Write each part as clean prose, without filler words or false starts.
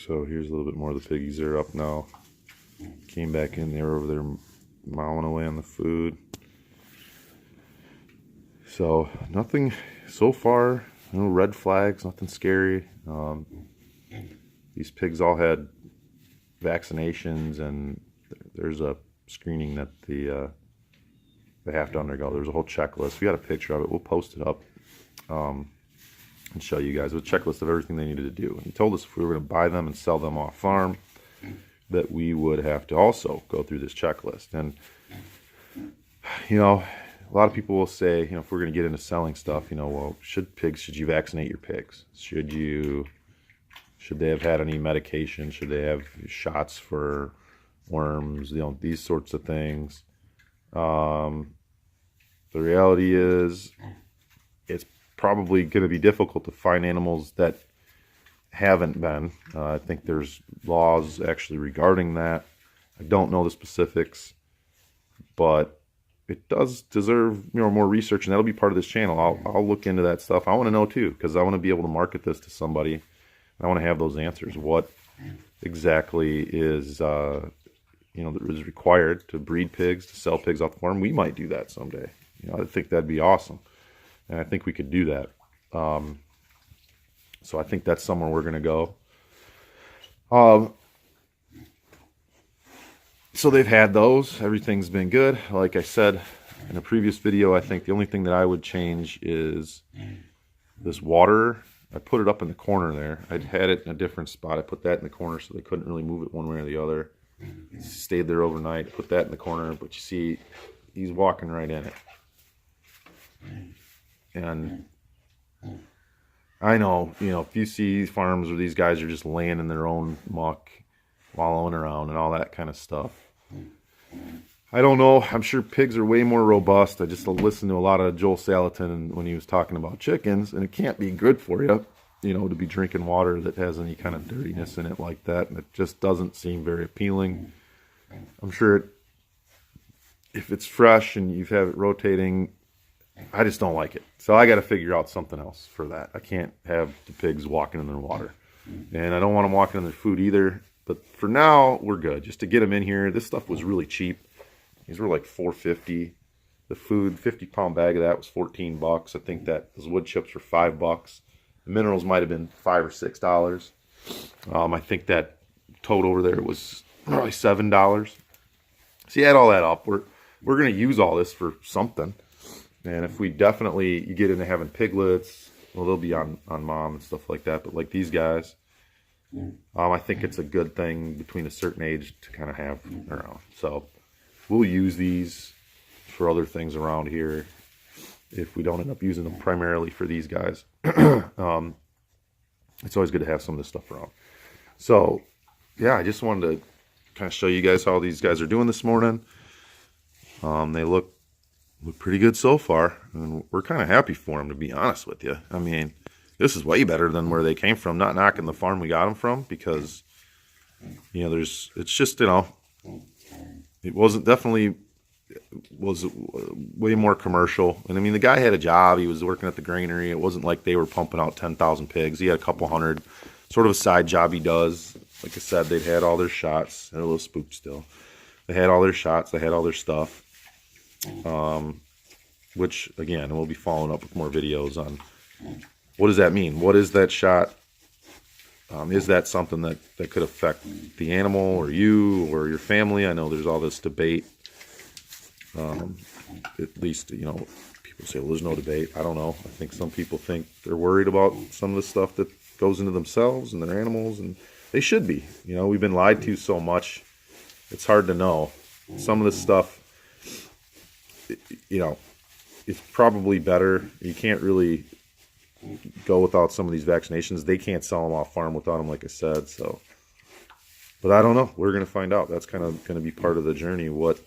So here's a little bit more of the piggies. They're up now. Came back in, they were over there mowing away on the food. So nothing so far, no red flags, nothing scary. These pigs all had vaccinations, and there's a screening that they have to undergo. There's a whole checklist. We got a picture of it. We'll post it up and show you guys a checklist of everything they needed to do. And he told us if we were going to buy them and sell them off farm, that we would have to also go through this checklist. And you know, a lot of people will say, you know, if we're going to get into selling stuff, you know, well, should you vaccinate your pigs? Should they have had any medication? Should they have shots for worms? You know, these sorts of things. The reality is, it's probably going to be difficult to find animals that haven't been. I think there's laws actually regarding that. I don't know the specifics, but it does deserve, you know, more research, and that'll be part of this channel. I'll look into that stuff. I want to know too, because I want to be able to market this to somebody. I want to have those answers. What exactly is you know, that is required to breed pigs, to sell pigs off the farm? We might do that someday. You know, I think that'd be awesome, and I think we could do that. So I think that's somewhere we're going to go. So they've had those. Everything's been good. Like I said in a previous video, I think the only thing that I would change is this water. I put it up in the corner there. I'd had it in a different spot. I put that in the corner so they couldn't really move it one way or the other. Stayed there overnight. Put that in the corner, but you see, he's walking right in it. And I know, you know, if you see farms where these guys are just laying in their own muck, wallowing around and all that kind of stuff, I don't know. I'm sure pigs are way more robust. I just listened to a lot of Joel Salatin when he was talking about chickens, and it can't be good for you, you know, to be drinking water that has any kind of dirtiness in it like that. And it just doesn't seem very appealing. I'm sure if it's fresh and you have it rotating, I just don't like it. So I got to figure out something else for that. I can't have the pigs walking in their water, and I don't want them walking in their food either. But for now, we're good. Just to get them in here. This stuff was really cheap. These were like $4.50. The food, 50-pound bag of that was $14. I think that those wood chips were $5. The minerals might have been $5 or $6. I think that tote over there was probably $7. So you add all that up. We're going to use all this for something. And if we definitely, you get into having piglets, well, they'll be on mom and stuff like that. But like these guys, I think it's a good thing between a certain age to kind of have around. So we'll use these for other things around here if we don't end up using them primarily for these guys. It's always good to have some of this stuff around. So yeah, I just wanted to kind of show you guys how these guys are doing this morning. They look pretty good so far, and we're kind of happy for them, to be honest with you. I mean, this is way better than where they came from. Not knocking the farm we got them from, because, you know, it's just, you know, it was way more commercial. And I mean, the guy had a job. He was working at the granary. It wasn't like they were pumping out 10,000 pigs. He had a couple hundred, sort of a side job he does. Like I said, they'd had all their shots. They're a little spooked still. They had all their shots. They had all their stuff. Which, again, we'll be following up with more videos on what does that mean? What is that shot? Is that something that could affect the animal or you or your family? I know there's all this debate. At least, you know, people say, well, there's no debate. I don't know. I think some people think they're worried about some of the stuff that goes into themselves and their animals, and they should be. You know, we've been lied to so much. It's hard to know. Some of this stuff, you know, it's probably better. You can't really go without some of these vaccinations. They can't sell them off farm without them, like I said. So, but I don't know. We're going to find out. That's kind of going to be part of the journey. What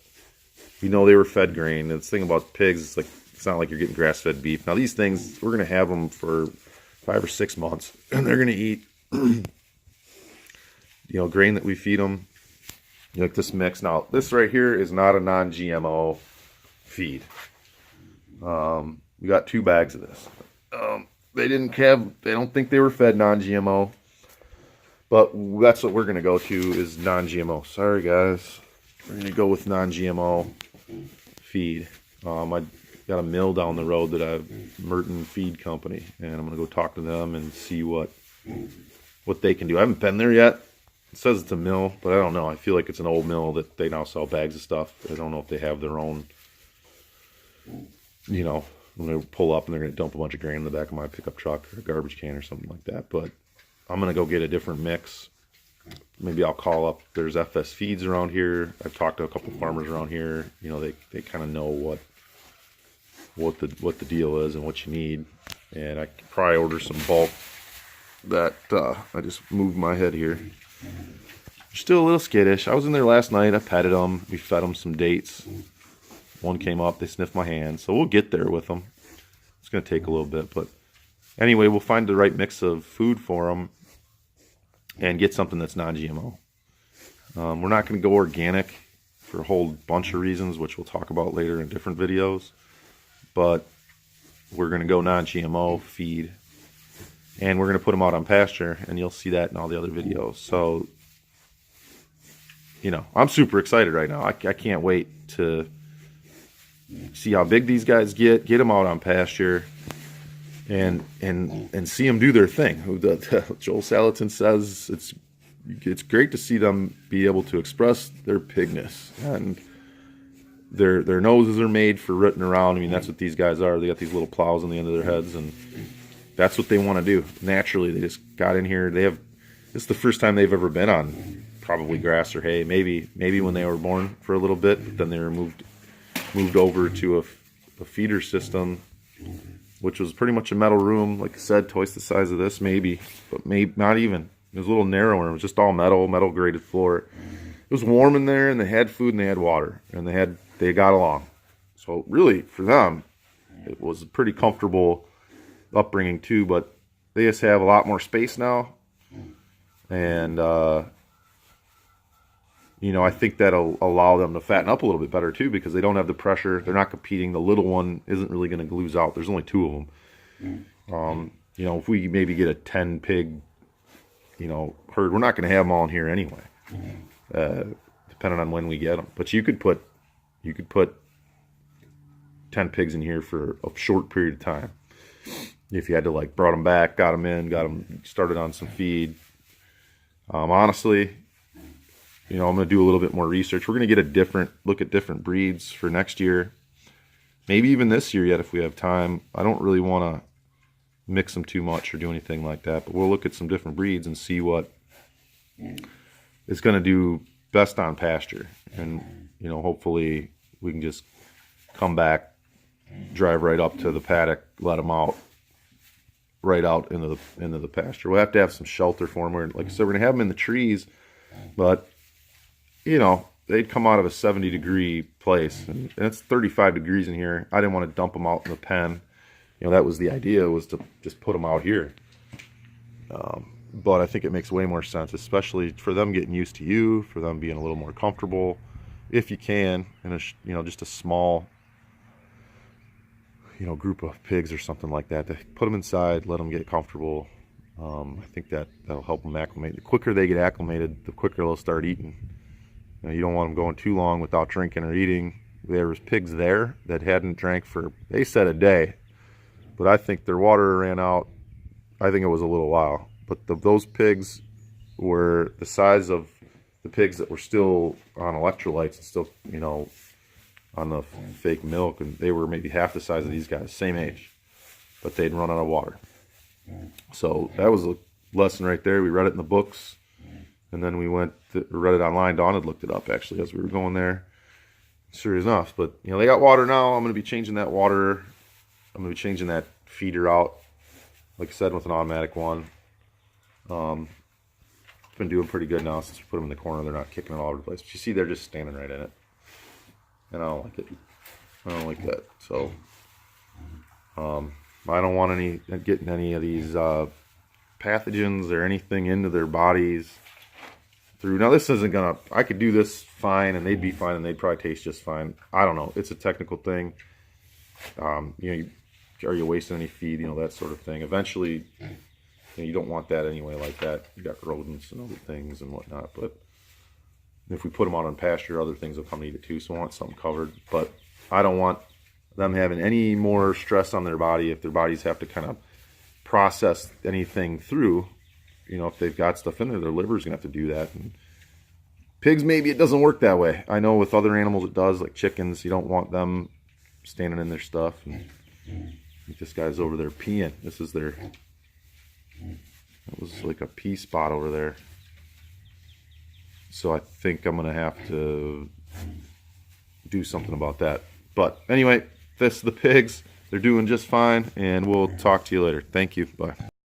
we know, they were fed grain. And the thing about pigs, it's not like you're getting grass-fed beef. Now these things, we're going to have them for 5 or 6 months, and they're going to eat, you know, grain that we feed them. Like this mix. Now this right here is not a non-GMO feed. We got 2 bags of this. They don't think they were fed non-GMO. But that's what we're going to go to is non-GMO. Sorry, guys. We're going to go with non-GMO feed. I got a mill down the road that I've Merton Feed Company, and I'm going to go talk to them and see what they can do. I haven't been there yet. It says it's a mill, but I don't know. I feel like it's an old mill that they now sell bags of stuff. I don't know if they have their own, you know, when they pull up and they're going to dump a bunch of grain in the back of my pickup truck or a garbage can or something like that. But I'm going to go get a different mix. Maybe I'll call up. There's FS Feeds around here. I've talked to a couple farmers around here. You know, they kind of know what the deal is and what you need. And I could probably order some bulk. That I just moved my head here. Still a little skittish. I was in there last night. I petted them. We fed them some dates. One came up. They sniffed my hand. So we'll get there with them. It's going to take a little bit. But anyway, we'll find the right mix of food for them and get something that's non-GMO. We're not going to go organic for a whole bunch of reasons, which we'll talk about later in different videos. But we're going to go non-GMO feed. And we're going to put them out on pasture, and you'll see that in all the other videos. So, you know, I'm super excited right now. I can't wait to see how big these guys get them out on pasture, and see them do their thing. Joel Salatin says it's great to see them be able to express their pigness, and their noses are made for rooting around. I mean, that's what these guys are. They got these little plows on the end of their heads, and that's what they want to do. Naturally, they just got in here. It's the first time they've ever been on probably grass or hay. Maybe when they were born for a little bit, but then they were moved over to a feeder system, which was pretty much a metal room. Like I said, twice the size of this, maybe, but maybe not even. It was a little narrower. It was just all metal graded floor. It was warm in there, and they had food and they had water, and they got along. So really, for them, it was a pretty comfortable upbringing too, but they just have a lot more space now, and you know, I think that'll allow them to fatten up a little bit better too, because they don't have the pressure. They're not competing. The little one isn't really going to lose out. There's only 2 of them. You know, if we maybe get a 10 pig, you know, herd, we're not going to have them all in here anyway, depending on when we get them. But you could put 10 pigs in here for a short period of time. If you had to, like, brought them back, got them started on some feed. Honestly, you know, I'm going to do a little bit more research. We're going to get look at different breeds for next year. Maybe even this year yet if we have time. I don't really want to mix them too much or do anything like that. But we'll look at some different breeds and see what is going to do best on pasture. And, you know, hopefully we can just come back, drive right up to the paddock, let them out, right out into the pasture. We'll have to have some shelter for them. Like I said, we're going to have them in the trees, but, you know, they'd come out of a 70-degree place, and it's 35 degrees in here. I didn't want to dump them out in the pen. You know, that was the idea, was to just put them out here. But I think it makes way more sense, especially for them getting used to you, for them being a little more comfortable, if you can, in a, you know, just a small, you know, group of pigs or something like that. To put them inside, let them get comfortable. I think that'll help them acclimate. The quicker they get acclimated, the quicker they'll start eating. You know, you don't want them going too long without drinking or eating. There was pigs there that hadn't drank for, they said, a day, but I think their water ran out. I think it was a little while, but those pigs were the size of the pigs that were still on electrolytes and still, you know, on the fake milk, and they were maybe half the size of these guys, same age, but they'd run out of water. So that was a lesson right there. We read it in the books, and then we read it online. Dawn had looked it up actually as we were going there. Sure enough, but you know, they got water now. I'm going to be changing that water. I'm going to be changing that feeder out, like I said, with an automatic one. It's been doing pretty good now since we put them in the corner. They're not kicking it all over the place. But you see, they're just standing right in it, and I don't like it. I don't like that. So I don't want getting any of these pathogens or anything into their bodies through. Now this isn't gonna, I could do this fine and they'd be fine and they'd probably taste just fine. I don't know. It's a technical thing. You know, are you wasting any feed? You know, that sort of thing. Eventually, you don't want that anyway like that. You got rodents and other things and whatnot, but if we put them out on pasture, other things will come and eat it too, so I want something covered. But I don't want them having any more stress on their body if their bodies have to kind of process anything through. If they've got stuff in there, their liver's gonna have to do that. And pigs, maybe it doesn't work that way. I know with other animals it does, like chickens. You don't want them standing in their stuff. And this guy's over there peeing. This is their, that was like a pee spot over there. So I think I'm gonna have to do something about that. But anyway, this is the pigs. They're doing just fine, and we'll talk to you later. Thank you. Bye.